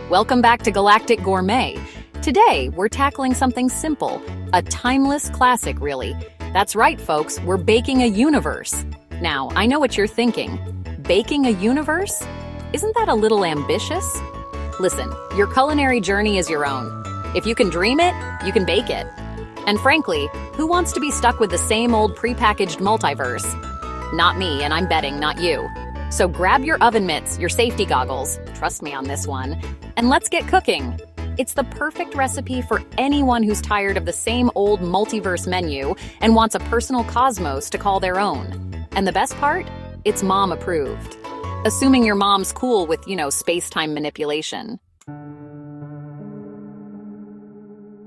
Welcome back to Galactic Gourmet. Today, we're tackling something simple, a timeless classic, really. That's right, folks, we're baking a universe. Now, I know what you're thinking. Baking a universe? Isn't that a little ambitious? Listen, your culinary journey is your own. If you can dream it, you can bake it. And frankly, who wants to be stuck with the same old prepackaged multiverse? Not me, and I'm betting not you. So grab your oven mitts, your safety goggles, trust me on this one, and let's get cooking. It's the perfect recipe for anyone who's tired of the same old multiverse menu and wants a personal cosmos to call their own. And the best part? It's mom approved. Assuming your mom's cool with, space-time manipulation.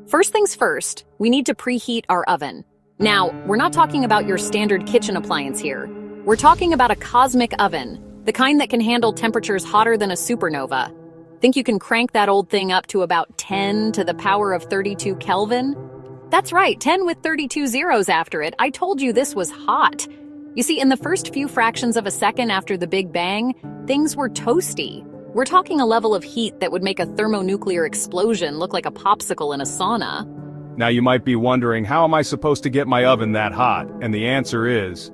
First things first, we need to preheat our oven. Now, we're not talking about your standard kitchen appliance here. We're talking about a cosmic oven, the kind that can handle temperatures hotter than a supernova. Think you can crank that old thing up to about 10 to the power of 32 Kelvin? That's right, 10 with 32 zeros after it. I told you this was hot. You see, in the first few fractions of a second after the Big Bang, things were toasty. We're talking a level of heat that would make a thermonuclear explosion look like a popsicle in a sauna. Now you might be wondering, how am I supposed to get my oven that hot? And the answer is,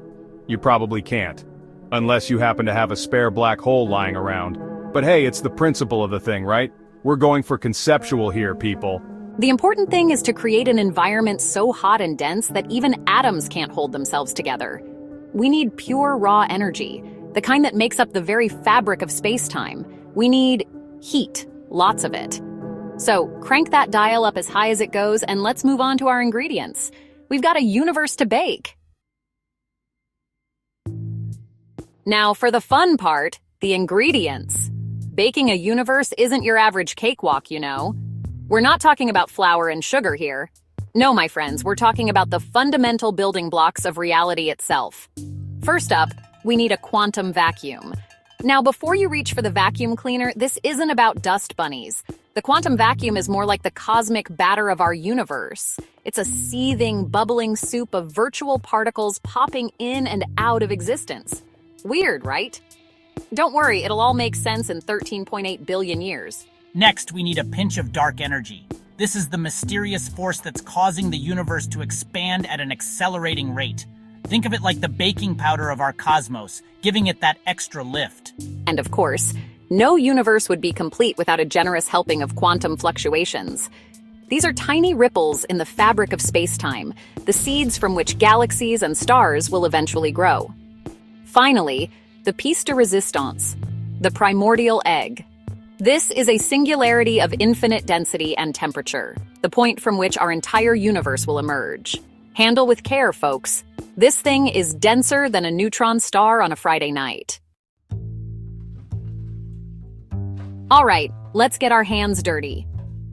you probably can't. Unless you happen to have a spare black hole lying around. But hey, it's the principle of the thing, right? We're going for conceptual here, people. The important thing is to create an environment so hot and dense that even atoms can't hold themselves together. We need pure raw energy, the kind that makes up the very fabric of space-time. We need heat, lots of it. So crank that dial up as high as it goes and let's move on to our ingredients. We've got a universe to bake. Now for the fun part, the ingredients. Baking a universe isn't your average cakewalk, you know. We're not talking about flour and sugar here. No, my friends, we're talking about the fundamental building blocks of reality itself. First up, we need a quantum vacuum. Now, before you reach for the vacuum cleaner, this isn't about dust bunnies. The quantum vacuum is more like the cosmic batter of our universe. It's a seething, bubbling soup of virtual particles popping in and out of existence. Weird, right? Don't worry, it'll all make sense in 13.8 billion years. Next, we need a pinch of dark energy. This is the mysterious force that's causing the universe to expand at an accelerating rate. Think of it like the baking powder of our cosmos, giving it that extra lift. And of course, no universe would be complete without a generous helping of quantum fluctuations. These are tiny ripples in the fabric of space-time, the seeds from which galaxies and stars will eventually grow. Finally, the piece de resistance, the primordial egg. This is a singularity of infinite density and temperature, the point from which our entire universe will emerge. Handle with care, folks. This thing is denser than a neutron star on a Friday night. All right, let's get our hands dirty.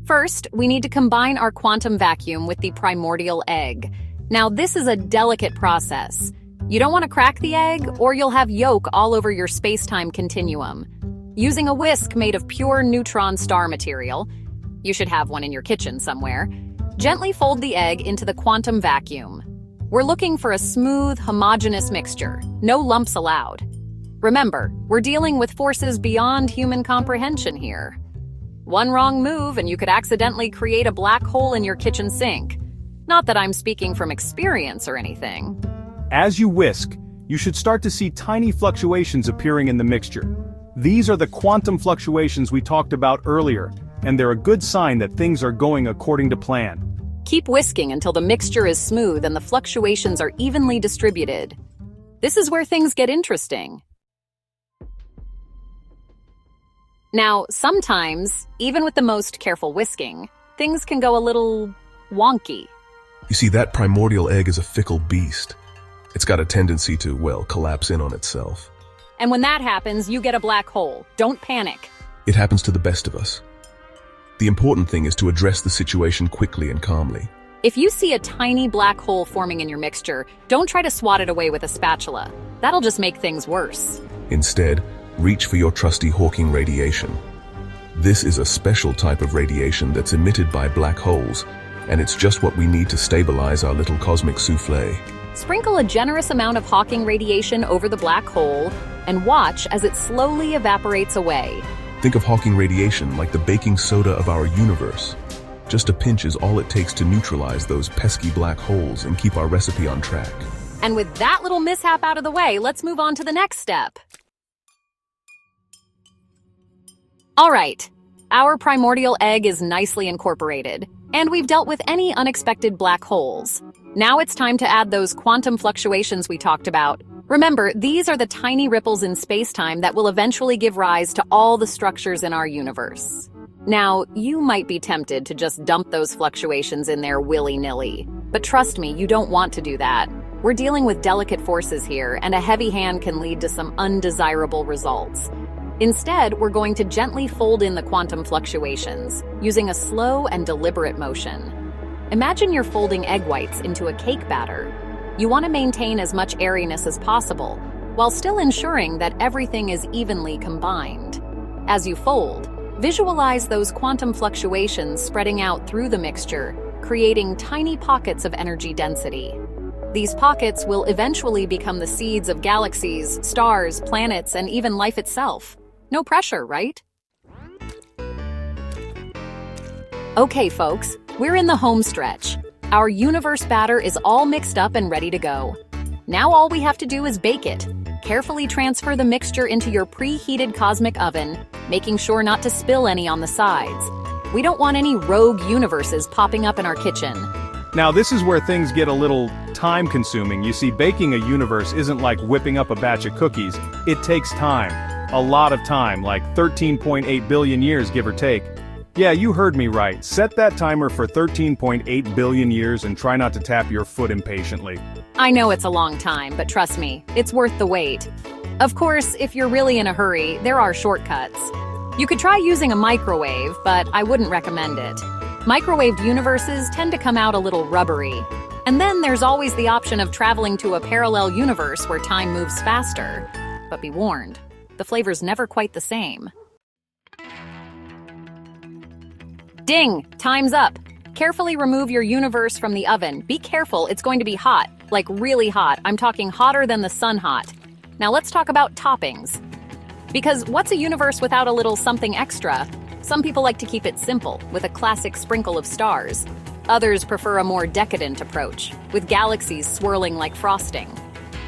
First, we need to combine our quantum vacuum with the primordial egg. Now, this is a delicate process. You don't want to crack the egg, or you'll have yolk all over your space-time continuum. Using a whisk made of pure neutron star material, you should have one in your kitchen somewhere, gently fold the egg into the quantum vacuum. We're looking for a smooth, homogeneous mixture, no lumps allowed. Remember, we're dealing with forces beyond human comprehension here. One wrong move and you could accidentally create a black hole in your kitchen sink. Not that I'm speaking from experience or anything. As you whisk, you should start to see tiny fluctuations appearing in the mixture. These are the quantum fluctuations we talked about earlier, and they're a good sign that things are going according to plan. Keep whisking until the mixture is smooth and the fluctuations are evenly distributed. This is where things get interesting. Now, sometimes, even with the most careful whisking, things can go a little wonky. You see, that primordial egg is a fickle beast. It's got a tendency to, collapse in on itself. And when that happens, you get a black hole. Don't panic. It happens to the best of us. The important thing is to address the situation quickly and calmly. If you see a tiny black hole forming in your mixture, don't try to swat it away with a spatula. That'll just make things worse. Instead, reach for your trusty Hawking radiation. This is a special type of radiation that's emitted by black holes, and it's just what we need to stabilize our little cosmic souffle. Sprinkle a generous amount of Hawking radiation over the black hole and watch as it slowly evaporates away. Think of Hawking radiation like the baking soda of our universe. Just a pinch is all it takes to neutralize those pesky black holes and keep our recipe on track. And with that little mishap out of the way, let's move on to the next step. All right, our primordial egg is nicely incorporated, and we've dealt with any unexpected black holes. Now it's time to add those quantum fluctuations we talked about. Remember, these are the tiny ripples in space-time that will eventually give rise to all the structures in our universe. Now, you might be tempted to just dump those fluctuations in there willy-nilly, but trust me, you don't want to do that. We're dealing with delicate forces here, and a heavy hand can lead to some undesirable results. Instead, we're going to gently fold in the quantum fluctuations, using a slow and deliberate motion. Imagine you're folding egg whites into a cake batter. You want to maintain as much airiness as possible, while still ensuring that everything is evenly combined. As you fold, visualize those quantum fluctuations spreading out through the mixture, creating tiny pockets of energy density. These pockets will eventually become the seeds of galaxies, stars, planets, and even life itself. No pressure, right? Okay, folks, we're in the home stretch. Our universe batter is all mixed up and ready to go. Now all we have to do is bake it. Carefully transfer the mixture into your preheated cosmic oven, making sure not to spill any on the sides. We don't want any rogue universes popping up in our kitchen. Now this is where things get a little time-consuming. You see, baking a universe isn't like whipping up a batch of cookies. It takes time. A lot of time, like 13.8 billion years, give or take. Yeah, you heard me right. Set that timer for 13.8 billion years and try not to tap your foot impatiently. I know it's a long time, but trust me, it's worth the wait. Of course, if you're really in a hurry, there are shortcuts. You could try using a microwave, but I wouldn't recommend it. Microwaved universes tend to come out a little rubbery. And then there's always the option of traveling to a parallel universe where time moves faster. But be warned, the flavor's never quite the same. Ding! Time's up! Carefully remove your universe from the oven. Be careful, it's going to be hot. Like really hot. I'm talking hotter than the sun hot. Now let's talk about toppings. Because what's a universe without a little something extra? Some people like to keep it simple, with a classic sprinkle of stars. Others prefer a more decadent approach, with galaxies swirling like frosting.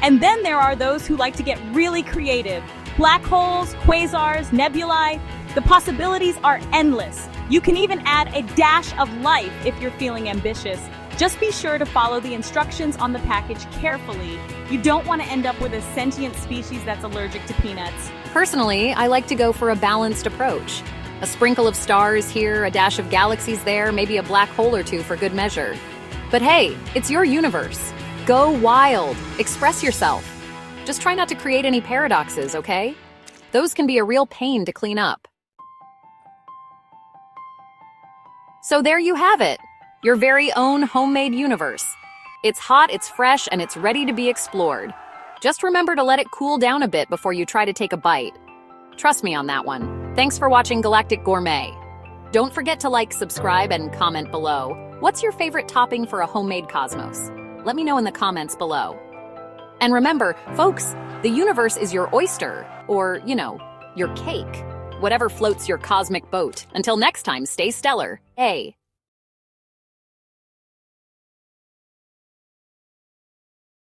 And then there are those who like to get really creative. Black holes, quasars, nebulae, the possibilities are endless. You can even add a dash of life if you're feeling ambitious. Just be sure to follow the instructions on the package carefully. You don't want to end up with a sentient species that's allergic to peanuts. Personally, I like to go for a balanced approach. A sprinkle of stars here, a dash of galaxies there, maybe a black hole or two for good measure. But hey, it's your universe. Go wild. Express yourself. Just try not to create any paradoxes, okay? Those can be a real pain to clean up. So there you have it, your very own homemade universe. It's hot, it's fresh, and it's ready to be explored. Just remember to let it cool down a bit before you try to take a bite. Trust me on that one. Thanks for watching Galactic Gourmet. Don't forget to like, subscribe, and comment below. What's your favorite topping for a homemade cosmos? Let me know in the comments below. And remember, folks, the universe is your oyster, or, your cake. Whatever floats your cosmic boat. Until next time, stay stellar. Hey.